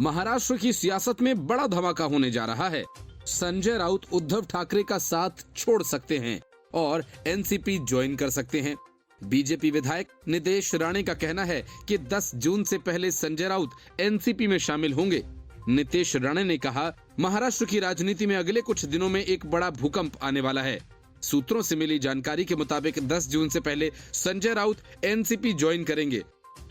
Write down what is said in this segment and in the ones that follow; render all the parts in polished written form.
महाराष्ट्र की सियासत में बड़ा धमाका होने जा रहा है। संजय राउत उद्धव ठाकरे का साथ छोड़ सकते हैं और एनसीपी ज्वाइन कर सकते हैं। बीजेपी विधायक नितेश राणे का कहना है कि 10 जून से पहले संजय राउत एनसीपी में शामिल होंगे। नितेश राणे ने कहा, महाराष्ट्र की राजनीति में अगले कुछ दिनों में एक बड़ा भूकंप आने वाला है। सूत्रों से मिली जानकारी के मुताबिक 10 जून से पहले संजय राउत एनसीपी ज्वाइन करेंगे।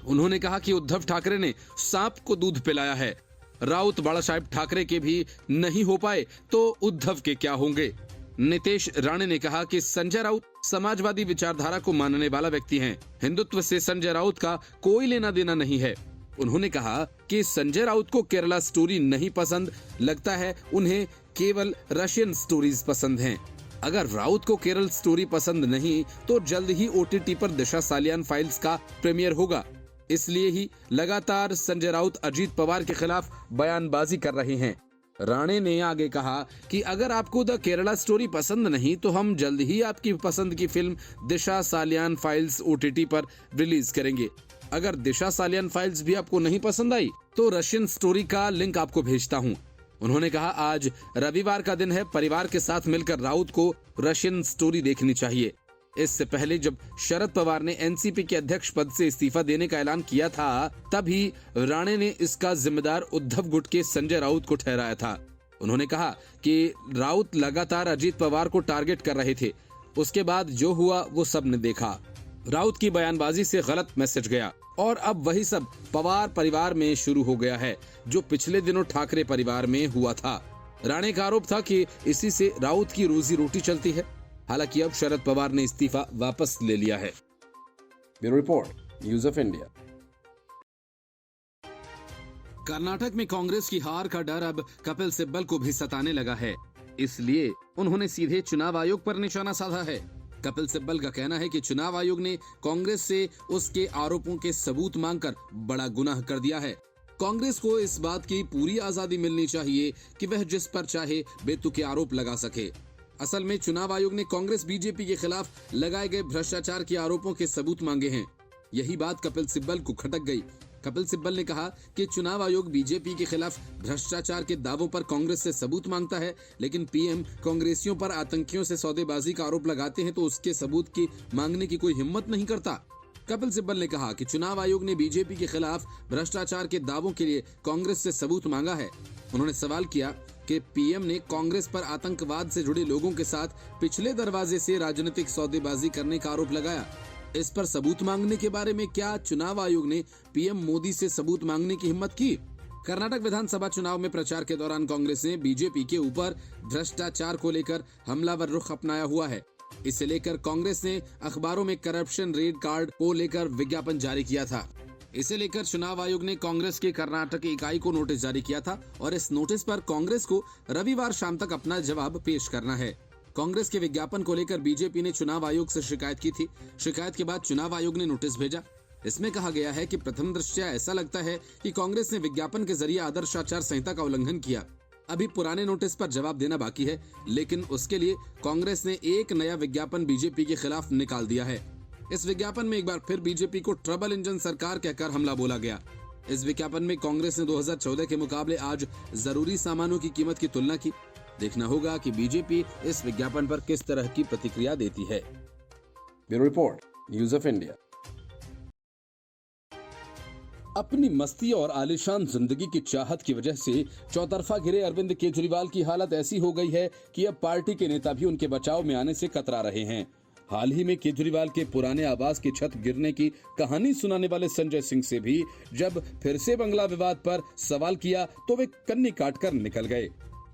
उन्होंने कहा कि उद्धव ठाकरे ने सांप को दूध पिलाया है। राउत बाला साहेब ठाकरे के भी नहीं हो पाए तो उद्धव के क्या होंगे। नितेश राणे ने कहा कि संजय राउत समाजवादी विचारधारा को मानने वाला व्यक्ति हैं। हिंदुत्व से संजय राउत का कोई लेना देना नहीं है। उन्होंने कहा कि संजय राउत को केरला स्टोरी नहीं पसंद, लगता है उन्हें केवल रशियन स्टोरीज पसंद हैं। अगर राउत को केरल स्टोरी पसंद नहीं तो जल्द ही ओटीटी पर दिशा सालियान फाइल्स का प्रीमियर होगा। इसलिए ही लगातार संजय राउत अजीत पवार के खिलाफ बयानबाजी कर रहे हैं। राणे ने आगे कहा कि अगर आपको द केरला स्टोरी पसंद नहीं तो हम जल्द ही आपकी पसंद की फिल्म दिशा सालियान फाइल्स ओटीटी पर रिलीज करेंगे। अगर दिशा सालियान फाइल्स भी आपको नहीं पसंद आई तो रशियन स्टोरी का लिंक आपको भेजता हूं। उन्होंने कहा, आज रविवार का दिन है, परिवार के साथ मिलकर राउत को रशियन स्टोरी देखनी चाहिए। इससे पहले जब शरद पवार ने एनसीपी के अध्यक्ष पद से इस्तीफा देने का ऐलान किया था, तभी राणे ने इसका जिम्मेदार उद्धव गुट के संजय राउत को ठहराया था। उन्होंने कहा कि राउत लगातार अजीत पवार को टारगेट कर रहे थे। उसके बाद जो हुआ वो सब ने देखा। राउत की बयानबाजी से गलत मैसेज गया और अब वही सब पवार परिवार में शुरू हो गया है जो पिछले दिनों ठाकरे परिवार में हुआ था। राणे का आरोप था कि इसी से राउत की रोजी रोटी चलती है। हालांकि अब शरद पवार ने इस्तीफा वापस ले लिया है। Bureau report, news of India. Karnataka में कांग्रेस की हार का डर अब कपिल सिब्बल को भी सताने लगा है। इसलिए उन्होंने सीधे चुनाव आयोग पर निशाना साधा है। कपिल सिब्बल का कहना है कि चुनाव आयोग ने कांग्रेस से उसके आरोपों के सबूत मांगकर बड़ा गुनाह कर दिया है। कांग्रेस को इस बात की पूरी आजादी मिलनी चाहिए कि वह जिस पर चाहे बेतुके आरोप लगा सके। असल में चुनाव आयोग ने कांग्रेस बीजेपी के खिलाफ लगाए गए भ्रष्टाचार के आरोपों के सबूत मांगे हैं। यही बात कपिल सिब्बल को खटक गई। कपिल सिब्बल ने कहा कि चुनाव आयोग बीजेपी के खिलाफ भ्रष्टाचार के दावों पर कांग्रेस से सबूत मांगता है, लेकिन पीएम कांग्रेसियों पर आतंकियों से सौदेबाजी का आरोप लगाते हैं तो उसके सबूत की मांगने की कोई हिम्मत नहीं करता। कपिल सिब्बल ने कहा कि चुनाव आयोग ने बीजेपी के खिलाफ भ्रष्टाचार के दावों के लिए कांग्रेस से सबूत मांगा है। उन्होंने सवाल किया कि पीएम ने कांग्रेस पर आतंकवाद से जुड़े लोगों के साथ पिछले दरवाजे से राजनीतिक सौदेबाजी करने का आरोप लगाया। इस पर सबूत मांगने के बारे में क्या चुनाव आयोग ने पीएम मोदी से सबूत मांगने की हिम्मत की? कर्नाटक विधानसभा चुनाव में प्रचार के दौरान कांग्रेस ने बीजेपी के ऊपर भ्रष्टाचार को लेकर हमलावर रुख अपनाया हुआ है। इसे लेकर कांग्रेस ने अखबारों में करप्शन रेड कार्ड को लेकर विज्ञापन जारी किया था। इसे लेकर चुनाव आयोग ने कांग्रेस के कर्नाटक इकाई को नोटिस जारी किया था और इस नोटिस पर कांग्रेस को रविवार शाम तक अपना जवाब पेश करना है। कांग्रेस के विज्ञापन को लेकर बीजेपी ने चुनाव आयोग से शिकायत की थी। शिकायत के बाद चुनाव आयोग ने नोटिस भेजा। इसमें कहा गया है कि प्रथम दृष्टया ऐसा लगता है कि कांग्रेस ने विज्ञापन के जरिए आदर्श आचार संहिता का उल्लंघन किया। अभी पुराने नोटिस पर जवाब देना बाकी है, लेकिन उसके लिए कांग्रेस ने एक नया विज्ञापन बीजेपी के खिलाफ निकाल दिया है। इस विज्ञापन में एक बार फिर बीजेपी को ट्रबल इंजन सरकार कहकर हमला बोला गया। इस विज्ञापन में कांग्रेस ने 2014 के मुकाबले आज जरूरी सामानों की कीमत की तुलना की। देखना होगा कि बीजेपी इस विज्ञापन पर किस तरह की प्रतिक्रिया देती है। Bureau report, news of India. अपनी मस्ती और आलीशान जिंदगी की चाहत की वजह से चौतरफा घिरे अरविंद केजरीवाल की हालत ऐसी हो गई है कि अब पार्टी के नेता भी उनके बचाव में आने से कतरा रहे हैं। हाल ही में केजरीवाल के पुराने आवास की छत गिरने की कहानी सुनाने वाले संजय सिंह से भी जब फिर से बंगला विवाद पर सवाल किया तो वे कन्नी काटकर निकल गए।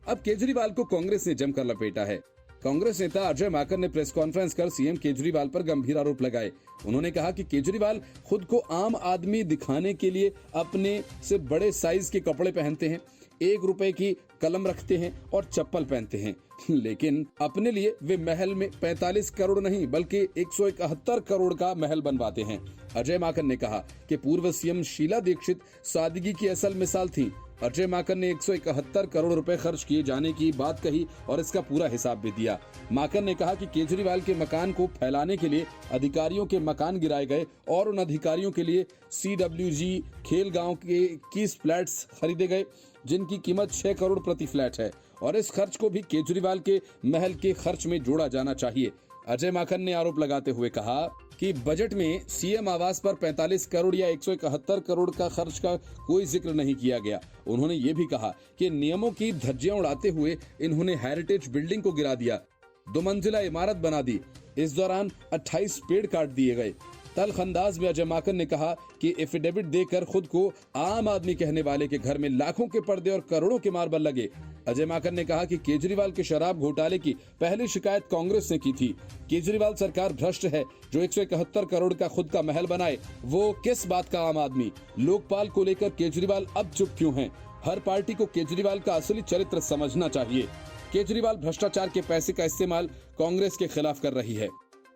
अब केजरीवाल को कांग्रेस ने जमकर लपेटा है। कांग्रेस नेता अजय माकन ने प्रेस कॉन्फ्रेंस कर सीएम केजरीवाल पर गंभीर आरोप लगाए। उन्होंने कहा कि केजरीवाल खुद को आम आदमी दिखाने के लिए अपने से बड़े साइज के कपड़े पहनते हैं, 1 रुपए की कलम रखते हैं और चप्पल पहनते हैं, लेकिन अपने लिए वे महल में 45 करोड़ नहीं बल्कि 171 करोड़ का महल बनवाते हैं। अजय माकन ने कहा कि पूर्व सीएम शीला दीक्षित सादगी की असल मिसाल थी। अजय माकन ने 171 करोड़ रुपए खर्च किए जाने की बात कही और इसका पूरा हिसाब भी दिया। माकन ने कहा कि केजरीवाल के मकान को फैलाने के लिए अधिकारियों के मकान गिराए गए और उन अधिकारियों के लिए CWG खेल गांव के 21 फ्लैट्स खरीदे गए जिनकी कीमत 6 करोड़ प्रति फ्लैट है और इस खर्च को भी केजरीवाल के महल के खर्च में जोड़ा जाना चाहिए। अजय माकन ने आरोप लगाते हुए कहा कि बजट में सीएम आवास पर 45 करोड़ या 171 करोड़ का खर्च का कोई जिक्र नहीं किया गया। उन्होंने ये भी कहा कि नियमों की धज्जियां उड़ाते हुए इन्होंने हेरिटेज बिल्डिंग को गिरा दिया, 2 मंजिला इमारत बना दी। इस दौरान 28 पेड़ काट दिए गए। तल्ख अंदाज में अजय माकन ने कहा कि एफिडेविट देकर खुद को आम आदमी कहने वाले के घर में लाखों के पर्दे और करोड़ों के मार्बल लगे। अजय माकन ने कहा कि केजरीवाल के शराब घोटाले की पहली शिकायत कांग्रेस ने की थी। केजरीवाल सरकार भ्रष्ट है जो 171 करोड़ का खुद का महल बनाए, वो किस बात का आम आदमी। लोकपाल को लेकर केजरीवाल अब चुप क्यों हैं? हर पार्टी को केजरीवाल का असली चरित्र समझना चाहिए। केजरीवाल भ्रष्टाचार के पैसे का इस्तेमाल कांग्रेस के खिलाफ कर रही है।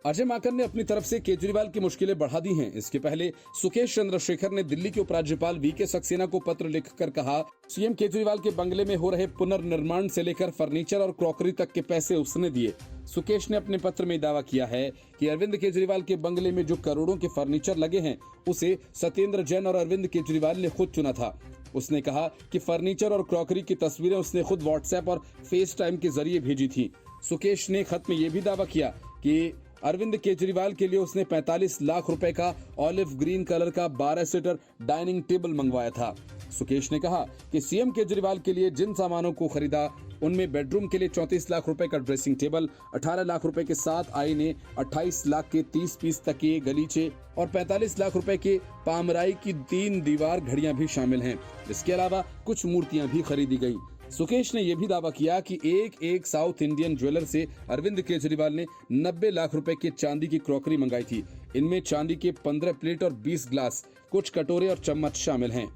अजय माकन ने अपनी तरफ से केजरीवाल की मुश्किलें बढ़ा दी हैं। इसके पहले सुकेश चंद्रशेखर ने दिल्ली के उपराज्यपाल VK सक्सेना को पत्र लिखकर कहा, सीएम केजरीवाल के बंगले में हो रहे पुनर्निर्माण से लेकर फर्नीचर और क्रॉकरी तक के पैसे उसने दिए। सुकेश ने अपने पत्र में दावा किया है कि अरविंद केजरीवाल के बंगले में जो करोड़ों के फर्नीचर लगे हैं उसे सत्येंद्र जैन और अरविंद केजरीवाल ने खुद चुना था। उसने कहा कि फर्नीचर और क्रॉकरी की तस्वीरें उसने खुद व्हाट्सएप और फेस टाइम के जरिए भेजी थी। सुकेश ने खत में यह भी दावा किया कि अरविंद केजरीवाल के लिए उसने 45 लाख रुपए का ऑलिव ग्रीन कलर का 12 सीटर डाइनिंग टेबल मंगवाया था। सुकेश ने कहा कि सीएम केजरीवाल के लिए जिन सामानों को खरीदा उनमें बेडरूम के लिए 34 लाख रुपए का ड्रेसिंग टेबल, 18 लाख रुपए के 7 आईने, 28 लाख के 30 पीस तकिए गलीचे और 45 लाख रुपए के पामराई की 3 दीवार घड़ियां भी शामिल हैं। इसके अलावा कुछ मूर्तियां भी खरीदी गयी। सुकेश ने यह भी दावा किया कि एक साउथ इंडियन ज्वेलर से अरविंद केजरीवाल ने 90 लाख रुपए की चांदी की क्रॉकरी मंगाई थी। इनमें चांदी के 15 प्लेट और 20 ग्लास, कुछ कटोरे और चम्मच शामिल हैं।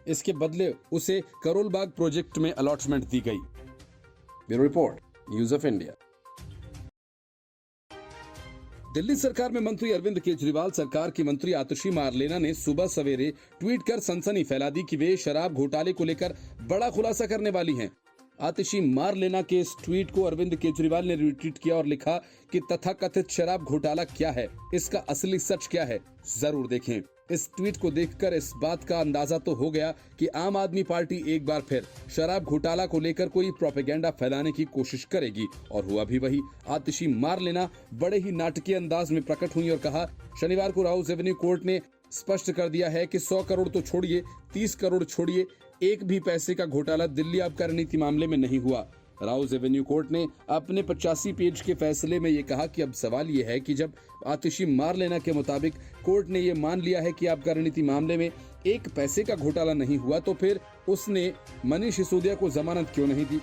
इसके बदले उसे करोल बाग प्रोजेक्ट में अलॉटमेंट दी गई। Bureau report, news of India. Delhi सरकार में मंत्री अरविंद केजरीवाल सरकार की मंत्री आतिशी मारलेना ने सुबह सवेरे ट्वीट कर सनसनी फैला दी कि वे शराब घोटाले को लेकर बड़ा खुलासा करने वाली हैं। आतिशी मारलेना के इस ट्वीट को अरविंद केजरीवाल ने रिट्वीट किया और लिखा कि तथाकथित शराब घोटाला क्या है, इसका असली सच क्या है, जरूर देखें। इस ट्वीट को देखकर इस बात का अंदाजा तो हो गया कि आम आदमी पार्टी एक बार फिर शराब घोटाला को लेकर कोई प्रोपेगेंडा फैलाने की कोशिश करेगी और हुआ भी वही। आतिशी मारलेना बड़े ही नाटकीय अंदाज में प्रकट हुई और कहा, शनिवार को राउज एवेन्यू कोर्ट ने स्पष्ट कर दिया है कि 100 करोड़ तो छोड़िए, 30 करोड़ छोड़िए, एक भी पैसे का घोटाला दिल्ली आबकारी नीति मामले में नहीं हुआ। राउज एवेन्यू कोर्ट ने अपने 85 पेज के फैसले में ये कहा कि अब सवाल ये है कि जब आतिशी मारलेना के मुताबिक कोर्ट ने ये मान लिया है कि आबकारी नीति मामले में एक पैसे का घोटाला नहीं हुआ, तो फिर उसने मनीष सिसोदिया को जमानत क्यों नहीं दी।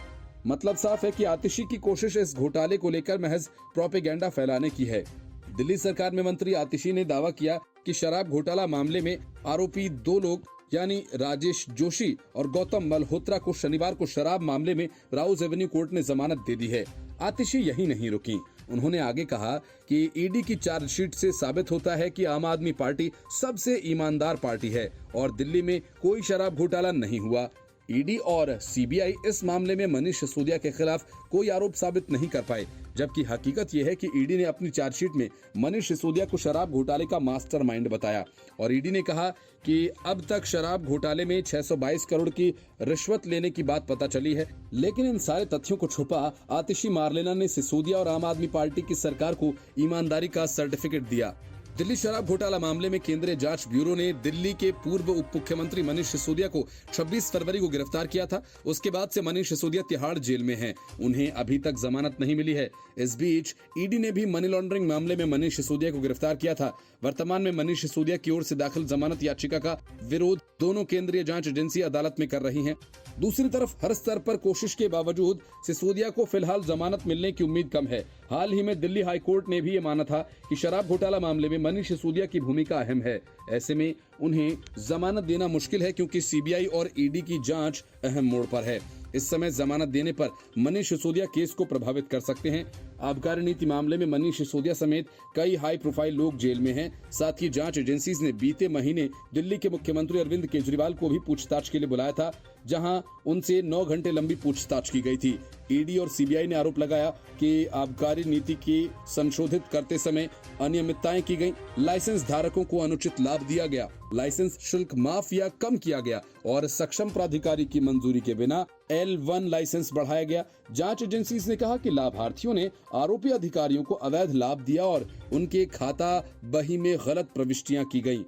मतलब साफ है कि आतिशी की कोशिश इस घोटाले को लेकर महज प्रोपेगेंडा फैलाने की है। दिल्ली सरकार में मंत्री आतिशी ने दावा किया कि शराब घोटाला मामले में आरोपी 2 लोग यानी राजेश जोशी और गौतम मल्होत्रा को शनिवार को शराब मामले में राउज एवेन्यू कोर्ट ने जमानत दे दी है। आतिशी यही नहीं रुकी, उन्होंने आगे कहा कि ईडी की चार्जशीट से साबित होता है कि आम आदमी पार्टी सबसे ईमानदार पार्टी है और दिल्ली में कोई शराब घोटाला नहीं हुआ। ईडी और सीबीआई इस मामले में मनीष सिसोदिया के खिलाफ कोई आरोप साबित नहीं कर पाए, जबकि हकीकत यह है कि ईडी ने अपनी चार्जशीट में मनीष सिसोदिया को शराब घोटाले का मास्टरमाइंड बताया और ईडी ने कहा कि अब तक शराब घोटाले में 622 करोड़ की रिश्वत लेने की बात पता चली है। लेकिन इन सारे तथ्यों को छुपा आतिशी मारलेना ने सिसोदिया और आम आदमी पार्टी की सरकार को ईमानदारी का सर्टिफिकेट दिया। दिल्ली शराब घोटाला मामले में केंद्रीय जांच ब्यूरो ने दिल्ली के पूर्व उप मुख्यमंत्री मनीष सिसोदिया को 26 फरवरी को गिरफ्तार किया था। उसके बाद से मनीष सिसोदिया तिहाड़ जेल में हैं। उन्हें अभी तक जमानत नहीं मिली है। इस बीच ईडी ने भी मनी लॉन्ड्रिंग मामले में मनीष सिसोदिया को गिरफ्तार किया था। वर्तमान में मनीष सिसोदिया की ओर से दाखिल जमानत याचिका का विरोध दोनों केंद्रीय जांच एजेंसी अदालत में कर रही हैं। दूसरी तरफ हर स्तर पर कोशिश के बावजूद सिसोदिया को फिलहाल जमानत मिलने की उम्मीद कम है। हाल ही में दिल्ली हाई कोर्ट ने भी ये माना था कि शराब घोटाला मामले में मनीष सिसोदिया की भूमिका अहम है। ऐसे में उन्हें जमानत देना मुश्किल है क्योंकि सीबीआई और ईडी की जांच अहम मोड़ पर है। इस समय जमानत देने पर मनीष सिसोदिया केस को प्रभावित कर सकते हैं। आबकारी नीति मामले में मनीष सिसोदिया समेत कई हाई प्रोफाइल लोग जेल में हैं। साथ ही जांच एजेंसीज ने बीते महीने दिल्ली के मुख्यमंत्री अरविंद केजरीवाल को भी पूछताछ के लिए बुलाया था, जहां उनसे 9 घंटे लंबी पूछताछ की गई थी। ईडी और सीबीआई ने आरोप लगाया कि आबकारी नीति की संशोधित करते समय अनियमितताएं की गई, लाइसेंस धारकों को अनुचित लाभ दिया गया, लाइसेंस शुल्क माफ या कम किया गया और सक्षम प्राधिकारी की मंजूरी के बिना L1 लाइसेंस बढ़ाया गया। जांच एजेंसीज ने कहा कि लाभार्थियों ने आरोपी अधिकारियों को अवैध लाभ दिया और उनके खाता बही में गलत प्रविष्टियां की गई।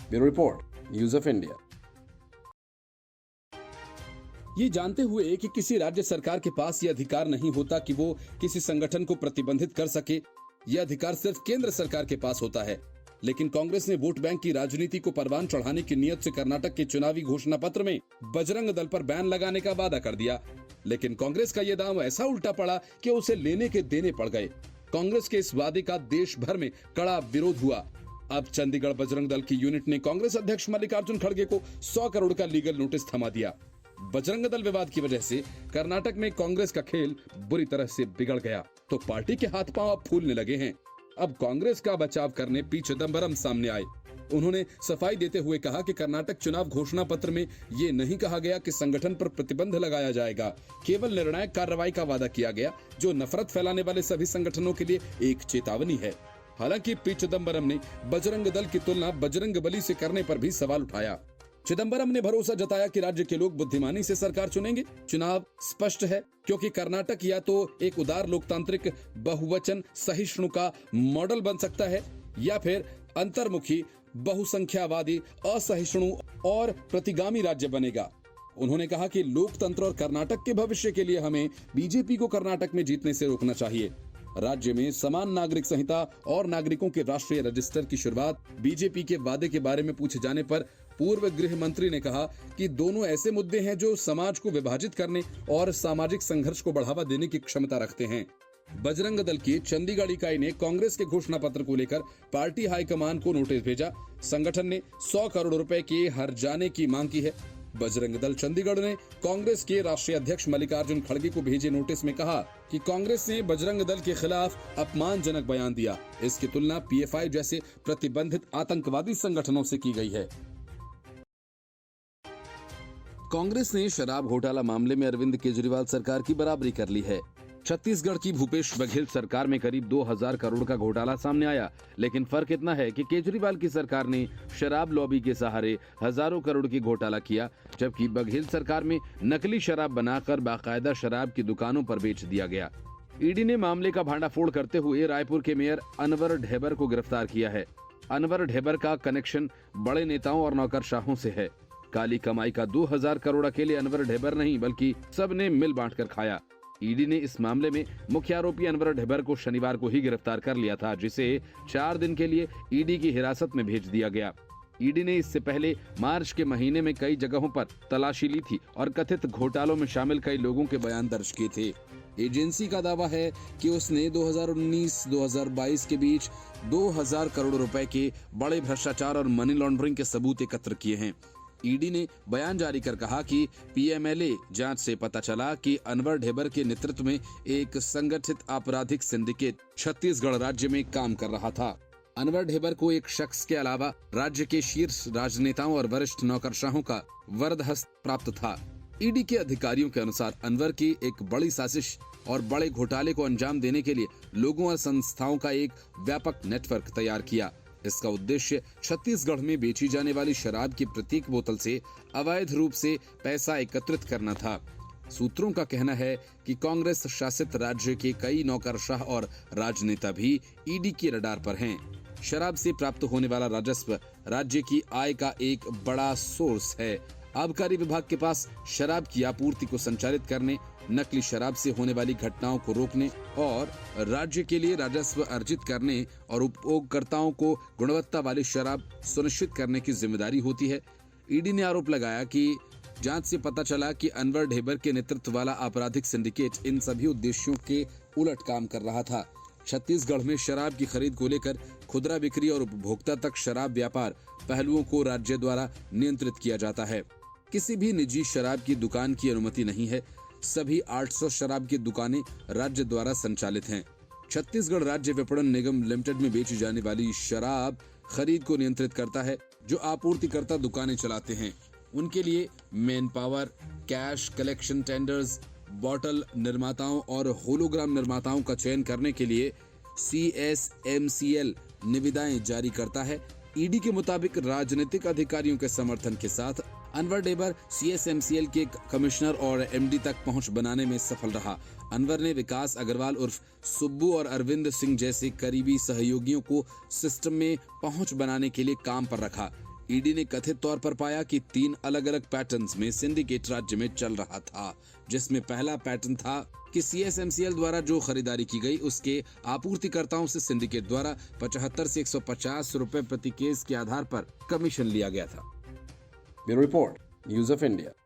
Bureau report, news of India. ये जानते हुए कि किसी राज्य सरकार के पास ये अधिकार नहीं होता कि वो किसी संगठन को प्रतिबंधित कर सके, यह अधिकार सिर्फ केंद्र सरकार के पास होता है। लेकिन कांग्रेस ने वोट बैंक की राजनीति को परवान चढ़ाने की नियत से कर्नाटक के चुनावी घोषणा पत्र में बजरंग दल पर बैन लगाने का वादा कर दिया। लेकिन कांग्रेस का यह दांव ऐसा उल्टा पड़ा कि उसे लेने के देने पड़ गए। कांग्रेस के इस वादे का देश भर में कड़ा विरोध हुआ। अब चंडीगढ़ बजरंग दल की यूनिट ने कांग्रेस अध्यक्ष मल्लिकार्जुन खड़गे को 100 करोड़ का लीगल नोटिस थमा दिया। बजरंग दल विवाद की वजह से कर्नाटक में कांग्रेस का खेल बुरी तरह से बिगड़ गया, तो पार्टी के हाथ पांव अब फूलने लगे हैं। अब कांग्रेस का बचाव करने पी चिदंबरम सामने आए। उन्होंने सफाई देते हुए कहा कि कर्नाटक चुनाव घोषणा पत्र में ये नहीं कहा गया कि संगठन पर प्रतिबंध लगाया जाएगा, केवल निर्णायक कार्रवाई का वादा किया गया, जो नफरत फैलाने वाले सभी संगठनों के लिए एक चेतावनी है। हालांकि पी चिदंबरम ने बजरंग दल की तुलना बजरंग बली से करने पर भी सवाल उठाया। चिदंबरम ने भरोसा जताया कि राज्य के लोग बुद्धिमानी से सरकार चुनेंगे। चुनाव स्पष्ट है, क्योंकि कर्नाटक या तो एक उदार लोकतांत्रिक बहुवचन सहिष्णु का मॉडल बन सकता है या फिर अंतर्मुखी बहुसंख्यावादी असहिष्णु और प्रतिगामी राज्य बनेगा। उन्होंने कहा कि लोकतंत्र और कर्नाटक के भविष्य के लिए हमें बीजेपी को कर्नाटक में जीतने से रोकना चाहिए। राज्य में समान नागरिक संहिता और नागरिकों के राष्ट्रीय रजिस्टर की शुरुआत बीजेपी के वादे के बारे में पूछे जाने पर पूर्व गृह मंत्री ने कहा कि दोनों ऐसे मुद्दे हैं जो समाज को विभाजित करने और सामाजिक संघर्ष को बढ़ावा देने की क्षमता रखते हैं। बजरंग दल की चंडीगढ़ इकाई ने कांग्रेस के घोषणा पत्र को लेकर पार्टी हाईकमान को नोटिस भेजा। संगठन ने 100 करोड़ रुपए के हर्जाने की मांग की है। बजरंग दल चंडीगढ़ ने कांग्रेस के राष्ट्रीय अध्यक्ष मल्लिकार्जुन खड़गे को भेजे नोटिस में कहा कि कांग्रेस ने बजरंग दल के खिलाफ अपमानजनक बयान दिया। इसकी तुलना PFI जैसे प्रतिबंधित आतंकवादी संगठनों से की गई है। कांग्रेस ने शराब घोटाला मामले में अरविंद केजरीवाल सरकार की बराबरी कर ली है। छत्तीसगढ़ की भूपेश बघेल सरकार में करीब 2000 करोड़ का घोटाला सामने आया, लेकिन फर्क इतना है कि केजरीवाल की सरकार ने शराब लॉबी के सहारे हजारों करोड़ की घोटाला किया, जबकि बघेल सरकार में नकली शराब बनाकर बाकायदा शराब की दुकानों पर बेच दिया गया। ईडी ने मामले का भांडाफोड़ करते हुए रायपुर के मेयर अनवर ढेबर को गिरफ्तार किया है। अनवर ढेबर का कनेक्शन बड़े नेताओं और नौकरशाहों से है। काली कमाई का 2000 करोड़ अकेले अनवर ढेबर नहीं, बल्कि सबने मिल बांटकर खाया। ईडी ने इस मामले में मुख्य आरोपी अनवर ढेबर को शनिवार को ही गिरफ्तार कर लिया था, जिसे 4 दिन के लिए ईडी की हिरासत में भेज दिया गया। ईडी ने इससे पहले मार्च के महीने में कई जगहों पर तलाशी ली थी और कथित घोटालों में शामिल कई लोगों के बयान दर्ज किए थे। एजेंसी का दावा है कि उसने 2019-2022 के बीच 2000 करोड़ रुपए के बड़े भ्रष्टाचार और मनी लॉन्ड्रिंग के सबूत एकत्र किए हैं। ईडी ने बयान जारी कर कहा कि PMLA जांच से पता चला कि अनवर ढेबर के नेतृत्व में एक संगठित आपराधिक सिंडिकेट छत्तीसगढ़ राज्य में काम कर रहा था। अनवर ढेबर को एक शख्स के अलावा राज्य के शीर्ष राजनेताओं और वरिष्ठ नौकरशाहों का वरदहस्त प्राप्त था। ईडी के अधिकारियों के अनुसार अनवर की एक बड़ी साजिश और बड़े घोटाले को अंजाम देने के लिए लोगों और संस्थाओं का एक व्यापक नेटवर्क तैयार किया। इसका उद्देश्य छत्तीसगढ़ में बेची जाने वाली शराब की प्रत्येक बोतल से अवैध रूप से पैसा एकत्रित करना था। सूत्रों का कहना है कि कांग्रेस शासित राज्य के कई नौकरशाह और राजनेता भी ईडी के रडार पर हैं। शराब से प्राप्त होने वाला राजस्व राज्य की आय का एक बड़ा सोर्स है। आबकारी विभाग के पास शराब की आपूर्ति को संचालित करने, नकली शराब से होने वाली घटनाओं को रोकने और राज्य के लिए राजस्व अर्जित करने और उपभोक्ताओं को गुणवत्ता वाली शराब सुनिश्चित करने की जिम्मेदारी होती है। ईडी ने आरोप लगाया कि जांच से पता चला कि अनवर ढेबर के नेतृत्व वाला आपराधिक सिंडिकेट इन सभी उद्देश्यों के उलट काम कर रहा था। छत्तीसगढ़ में शराब की खरीद को लेकर खुदरा बिक्री और उपभोक्ता तक शराब व्यापार पहलुओं को राज्य द्वारा नियंत्रित किया जाता है। किसी भी निजी शराब की दुकान की अनुमति नहीं है। सभी 800 शराब की दुकानें राज्य द्वारा संचालित हैं। छत्तीसगढ़ राज्य विपणन निगम लिमिटेड में बेची जाने वाली शराब खरीद को नियंत्रित करता है। जो आपूर्तिकर्ता दुकानें चलाते हैं उनके लिए man power, cash collection tenders, bottle निर्माताओं और होलोग्राम निर्माताओं का चयन करने के लिए CSMCL निविदाएं जारी करता है। ईडी के मुताबिक राजनीतिक अधिकारियों के समर्थन के साथ अनवर डेबर CSMCL के कमिश्नर और MD तक पहुंच बनाने में सफल रहा। अनवर ने विकास अग्रवाल उर्फ सुब्बू और अरविंद सिंह जैसे करीबी सहयोगियों को सिस्टम में पहुंच बनाने के लिए काम पर रखा। ईडी ने कथित तौर पर पाया कि 3 अलग-अलग पैटर्न्स में सिंडिकेट राज्य में चल रहा था, जिसमें पहला पैटर्न था कि CSMCL द्वारा जो खरीदारी की गई उसके आपूर्तिकर्ताओं से सिंडिकेट द्वारा 75 से 150 रुपए प्रति केस के आधार पर कमीशन लिया गया था। Bureau report, news of India.